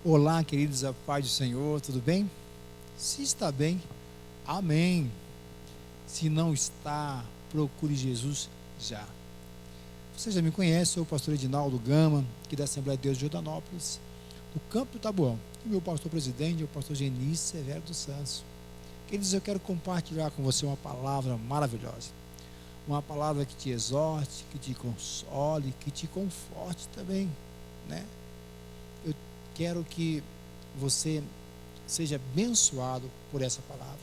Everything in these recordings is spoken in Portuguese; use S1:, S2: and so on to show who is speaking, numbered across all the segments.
S1: Olá, queridos, a paz do Senhor, tudo bem? Se está bem, amém. Se não está, procure Jesus já. Você já me conhece, sou o pastor Edinaldo Gama, aqui da Assembleia de Deus de Jordanópolis, do Campo do Taboão. E meu pastor presidente é o pastor Genis Severo dos Santos. Queridos, eu quero compartilhar com você uma palavra maravilhosa. Uma palavra que te exorte, que te console, que te conforte também, né? Eu quero que você seja abençoado por essa palavra.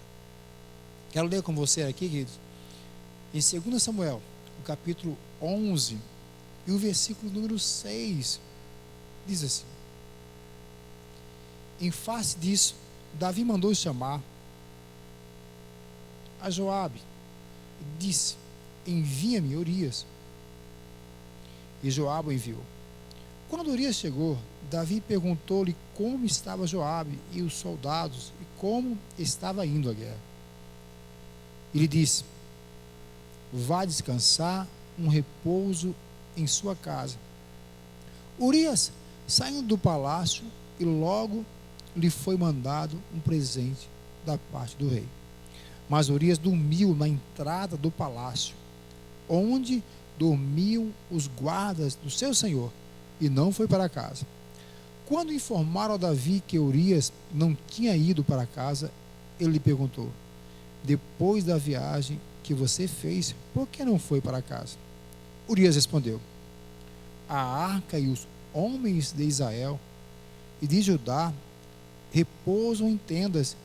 S1: Quero ler com você aqui, queridos, em 2 Samuel, o capítulo 11, e o versículo número 6, diz assim: em face disso, Davi mandou chamar a Joabe e disse: envia-me Urias. E Joabe o enviou. Quando Urias chegou, Davi perguntou-lhe como estava Joabe e os soldados e como estava indo a guerra. Ele disse: vá descansar um repouso em sua casa. Urias saiu do palácio e logo lhe foi mandado um presente da parte do rei. Mas Urias dormiu na entrada do palácio, onde dormiam os guardas do seu senhor, e não foi para casa. Quando informaram a Davi que Urias não tinha ido para casa, ele lhe perguntou: depois da viagem que você fez, por que não foi para casa? Urias respondeu: a arca e os homens de Israel e de Judá repousam em tendas.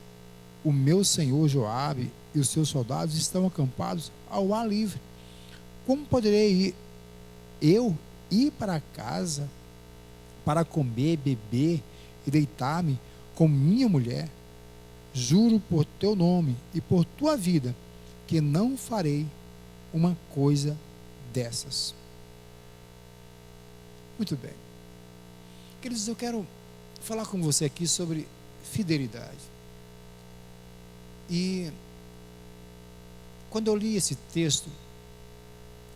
S1: O meu senhor Joabe e os seus soldados estão acampados ao ar livre. Como poderei eu ir para casa para comer, beber e deitar-me com minha mulher? Juro por teu nome e por tua vida que não farei uma coisa dessas. Muito bem. Queridos, eu quero falar com você aqui sobre fidelidade. E quando eu li esse texto,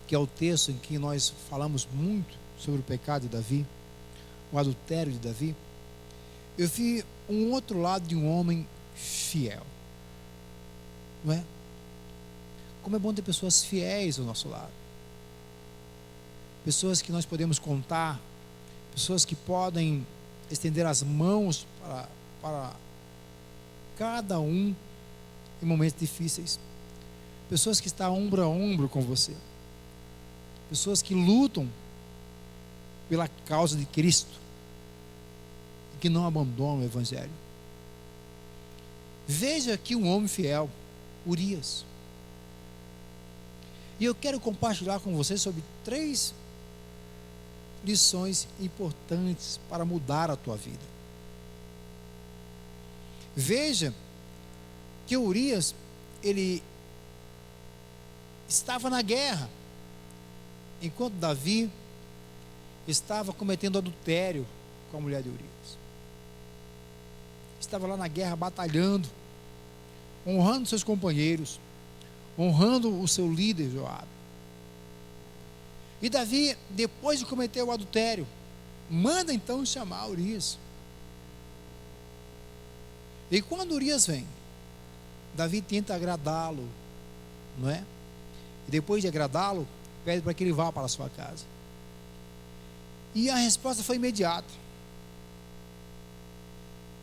S1: que é o texto em que nós falamos muito sobre o pecado de Davi, o adultério de Davi, eu vi um outro lado de um homem fiel, não é? Como é bom ter pessoas fiéis ao nosso lado, pessoas que nós podemos contar, pessoas que podem estender as mãos para cada um em momentos difíceis, pessoas que estão ombro a ombro com você, pessoas que lutam pela causa de Cristo e que não abandonam o Evangelho. Veja aqui um homem fiel, Urias. E eu quero compartilhar com você sobre 3 lições importantes para mudar a tua vida. Veja que Urias, ele estava na guerra, enquanto Davi estava cometendo adultério com a mulher de Urias. Estava lá na guerra batalhando, honrando seus companheiros, honrando o seu líder Joabe. E Davi, depois de cometer o adultério, manda então chamar Urias. E quando Urias vem, Davi tenta agradá-lo, não é? E depois de agradá-lo, pede para que ele vá para a sua casa. E a resposta foi imediata.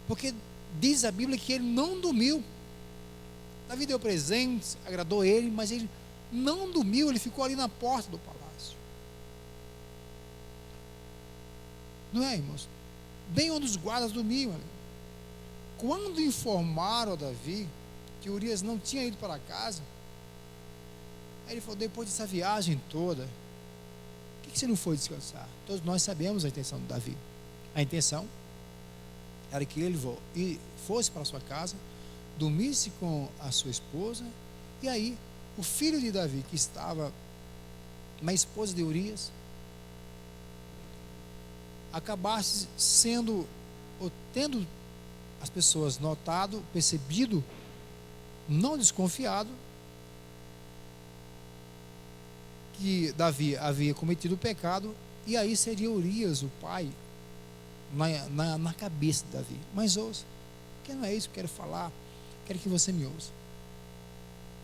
S1: Porque diz a Bíblia que ele não dormiu. Davi deu presentes, agradou ele, mas ele não dormiu, ele ficou ali na porta do palácio. Não é, irmãos? Bem onde os guardas dormiam ali. Quando informaram a Davi que Urias não tinha ido para casa, aí ele falou: depois dessa viagem toda, por que você não foi descansar? Todos nós sabemos a intenção de Davi. A intenção era que ele fosse para a sua casa, dormisse com a sua esposa, e aí o filho de Davi, que estava na esposa de Urias, acabasse sendo, ou tendo as pessoas notado, percebido, não desconfiado, que Davi havia cometido o pecado, e aí seria Urias, o pai, na cabeça de Davi. Mas ouça, porque não é isso que eu quero falar. Quero que você me ouça.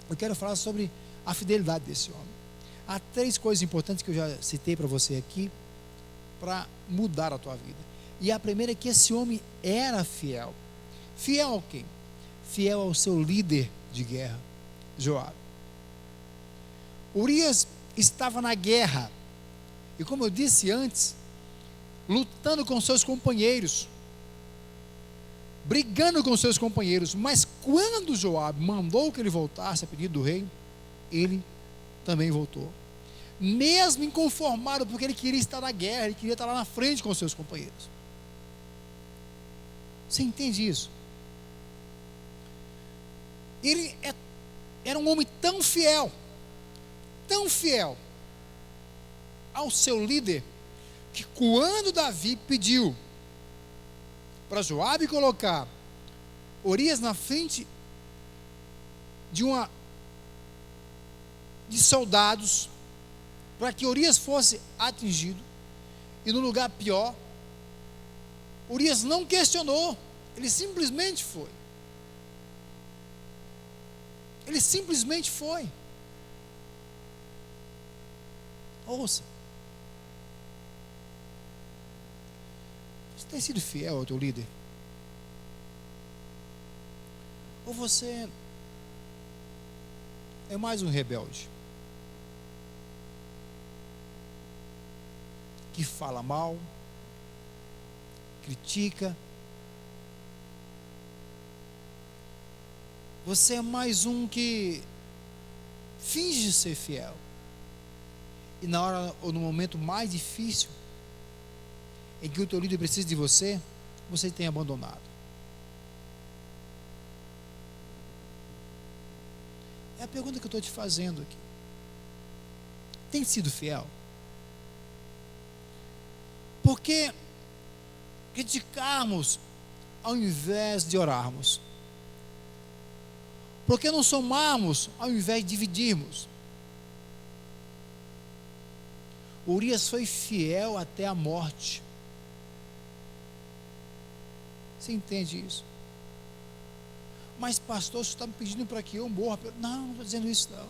S1: Eu quero falar sobre a fidelidade desse homem. Há 3 coisas importantes que eu já citei para você aqui, para mudar a tua vida. E a primeira é que esse homem era fiel. Fiel ao quem? Fiel ao seu líder de guerra, Joabe. Urias estava na guerra, e como eu disse antes, lutando com seus companheiros, brigando com seus companheiros. Mas quando Joabe mandou que ele voltasse a pedido do rei, ele também voltou, mesmo inconformado, porque ele queria estar na guerra, ele queria estar lá na frente com seus companheiros. Você entende isso? Ele era um homem tão fiel ao seu líder, que quando Davi pediu para Joabe colocar Urias na frente de soldados, para que Urias fosse atingido, e no lugar pior, Urias não questionou, ele simplesmente foi. Ele simplesmente foi. Ouça, você tem sido fiel ao teu líder? Ou você é mais um rebelde que fala mal, critica? Você é mais um que finge ser fiel, e na hora ou no momento mais difícil, em que o teu líder precisa de você, você tem abandonado? É a pergunta que eu estou te fazendo aqui. Tem sido fiel? Porque criticarmos ao invés de orarmos? Porque não somarmos ao invés de dividirmos? Urias foi fiel até a morte. Você entende isso? Mas pastor, você está me pedindo para que eu morra? Não estou dizendo isso não.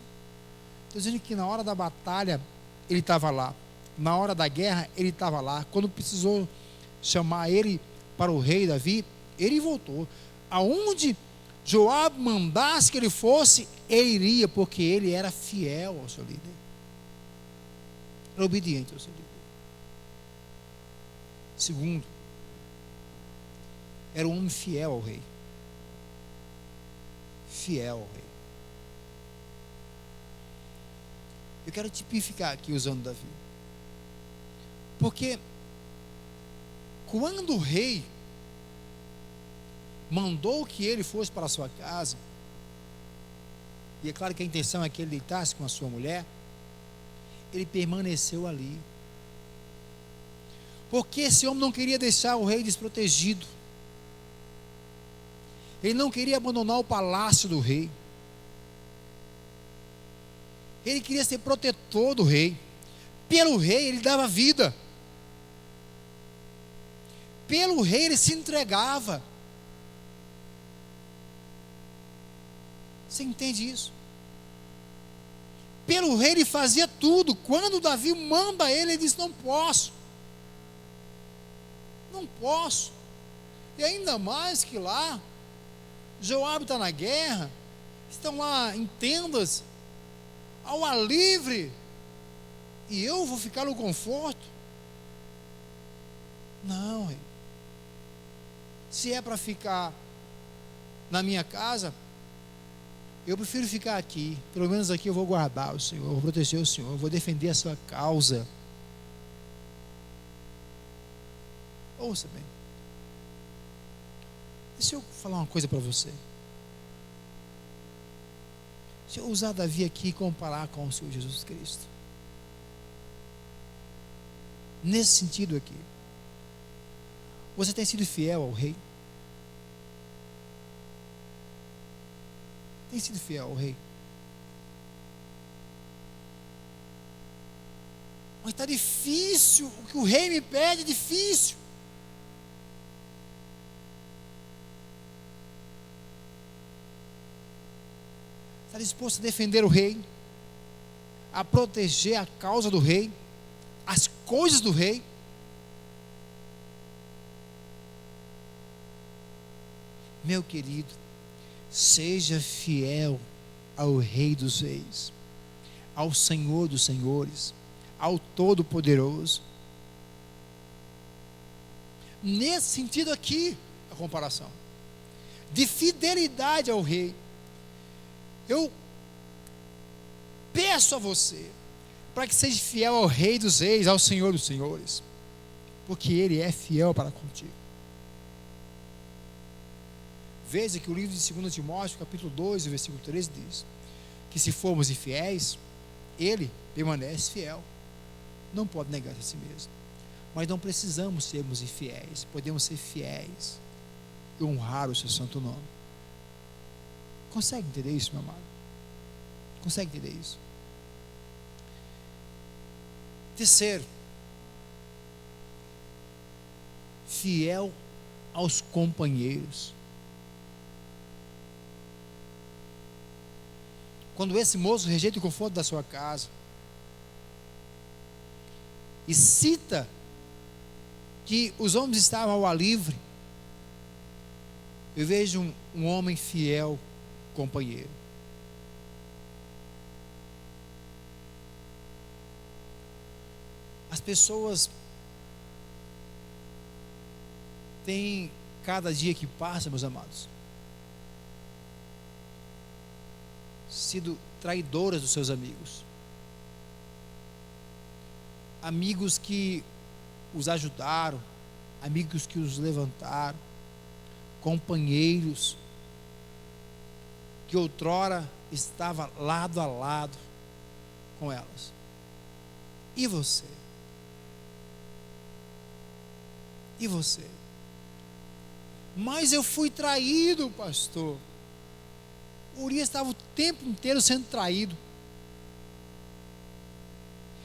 S1: Estou dizendo que na hora da batalha ele estava lá, na hora da guerra ele estava lá. Quando precisou chamar ele para o rei Davi, ele voltou. Aonde Joabe mandasse que ele fosse, ele iria, porque ele era fiel ao seu líder, era obediente ao seu líder. Segundo, era um homem fiel ao rei. Fiel ao rei. Eu quero tipificar aqui usando Davi, porque quando o rei mandou que ele fosse para a sua casa, e é claro que a intenção é que ele deitasse com a sua mulher, ele permaneceu ali, porque esse homem não queria deixar o rei desprotegido. Ele não queria abandonar o palácio do rei. Ele queria ser protetor do rei. Pelo rei ele dava vida. Pelo rei ele se entregava. Você entende isso? Pelo rei ele fazia tudo. Quando Davi manda ele diz: não posso. Não posso. E ainda mais que lá Joabe está na guerra, estão lá em tendas, ao ar livre, e eu vou ficar no conforto? Não, rei. Se é para ficar na minha casa, eu prefiro ficar aqui. Pelo menos aqui eu vou guardar o Senhor, eu vou proteger o Senhor, eu vou defender a sua causa. Ouça bem. Deixa eu falar uma coisa para você. Deixa eu usar Davi aqui e comparar com o Senhor Jesus Cristo. Nesse sentido aqui, você tem sido fiel ao rei? Tem sido fiel ao rei? Mas está difícil, o que o rei me pede é difícil. disposto a defender o rei, a proteger a causa do rei, as coisas do rei? Meu querido, seja fiel ao Rei dos Reis, ao Senhor dos Senhores, ao Todo-Poderoso. Nesse sentido aqui, a comparação de fidelidade ao Rei. Eu peço a você para que seja fiel ao Rei dos Reis, ao Senhor dos Senhores, porque Ele é fiel para contigo. Veja que o livro de 2 Timóteo, capítulo 2, versículo 13 diz que se formos infiéis, Ele permanece fiel, não pode negar a si mesmo. Mas não precisamos sermos infiéis, podemos ser fiéis e honrar o seu santo nome. Consegue entender isso, meu amado? Consegue entender isso? Terceiro, fiel aos companheiros. Quando esse moço rejeita o conforto da sua casa e cita que os homens estavam ao ar livre, eu vejo um homem fiel, companheiro. As pessoas têm, cada dia que passa, meus amados, sido traidoras dos seus amigos. Amigos que os ajudaram, amigos que os levantaram, companheiros que outrora estava lado a lado com elas. E você? E você? Mas eu fui traído, pastor. Urias estava o tempo inteiro sendo traído.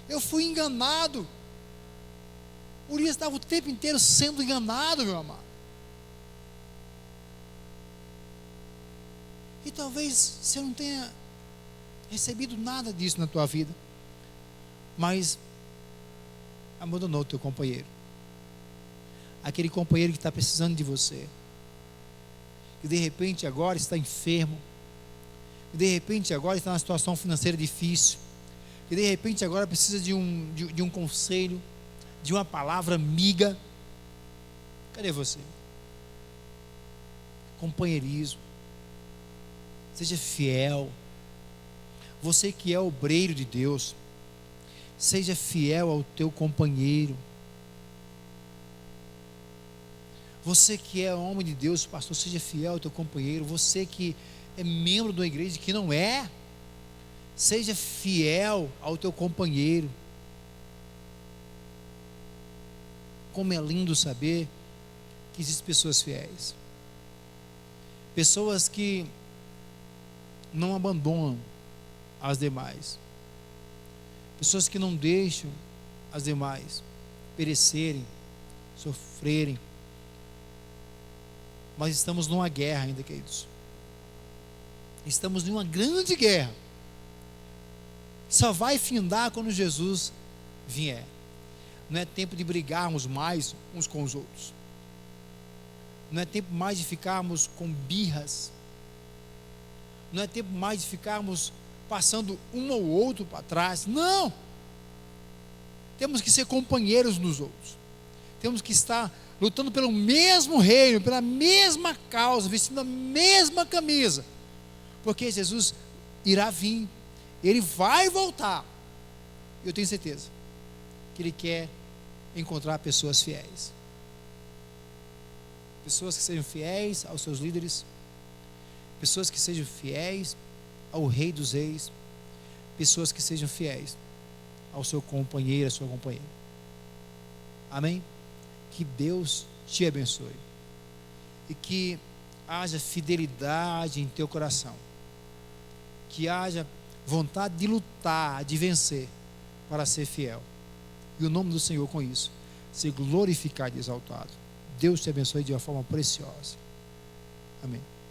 S1: Eu fui enganado. Urias estava o tempo inteiro sendo enganado, meu amado. E talvez você não tenha recebido nada disso na tua vida, mas abandonou o teu companheiro, aquele companheiro que está precisando de você, que de repente agora está enfermo, que de repente agora está numa situação financeira difícil, que de repente agora precisa de um conselho, de uma palavra amiga. Cadê você? Companheirismo. Seja fiel. Você que é obreiro de Deus, seja fiel ao teu companheiro. Você que é homem de Deus, pastor, seja fiel ao teu companheiro. Você que é membro de uma igreja que não é, seja fiel ao teu companheiro. Como é lindo saber que existem pessoas fiéis, pessoas que não abandonam as demais, pessoas que não deixam as demais perecerem, sofrerem. Mas estamos numa guerra ainda, queridos. Estamos numa grande guerra. Só vai findar quando Jesus vier. Não é tempo de brigarmos mais uns com os outros. Não é tempo mais de ficarmos com birras. Não é tempo mais de ficarmos passando um ou outro para trás. Não! Temos que ser companheiros dos outros. Temos que estar lutando pelo mesmo reino, pela mesma causa, vestindo a mesma camisa. Porque Jesus irá vir. Ele vai voltar. Eu tenho certeza que Ele quer encontrar pessoas fiéis. Pessoas que sejam fiéis aos seus líderes. Pessoas que sejam fiéis ao Rei dos Reis. Pessoas que sejam fiéis ao seu companheiro, à sua companheira. Amém? Que Deus te abençoe. E que haja fidelidade em teu coração. Que haja vontade de lutar, de vencer, para ser fiel. E o nome do Senhor com isso ser glorificado e exaltado. Deus te abençoe de uma forma preciosa. Amém.